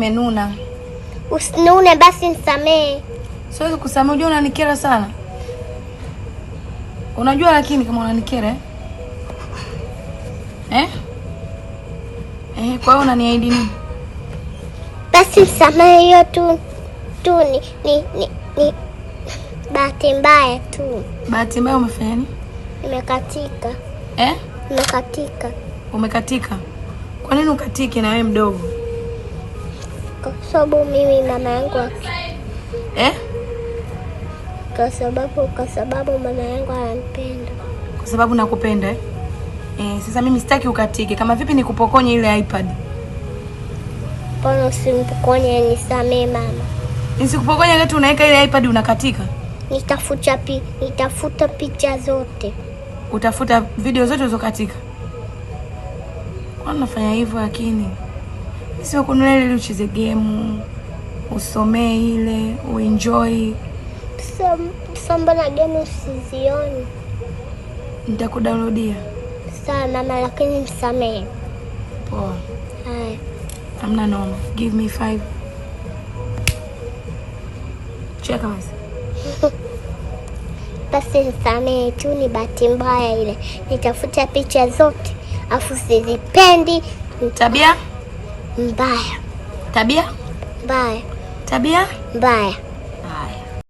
Menuna. Usinune basi nisamee. Siwezi kusamea, unajua unanikera sana. Unajua lakini kama unanikera kwa hiyo unaniahidi nini? Basi nisamee, hiyo tu ni bahati mbaya tu. Bahati mbaya umefanya nini? Nimekatika. Nimekatika. Umekatika? Kwa nini ukatike na wewe mdogo? Kwa sababu mimi mama yangu Kwa sababu mama yangu ananipenda. Kwa sababu nakupenda sasa mimi sitaki ukatike. Kama vipi nikupokonye ile iPad? Mbona usimpokonye, nisamee mama. Nisikupokonye wakati unaweka ile iPad unakatika? Nitafuta picha zote. Utafuta video zote ulizokatika? Kwa nini unafanya hivyo lakini? Sio kununua ile ucheze game, usomee ile, uenjoy. Samba na game usizioni. Nitakudownloadia. Sawa mama, lakini msamee. Poa. Hai. Hamna noma. Give me 5. Cheka basi. Basi msamee tu, ni bahati mbaya ile. Nitafuta picha zote, afu sizipendi. Tabia mbaya. Tabia mbaya. Tabia mbaya.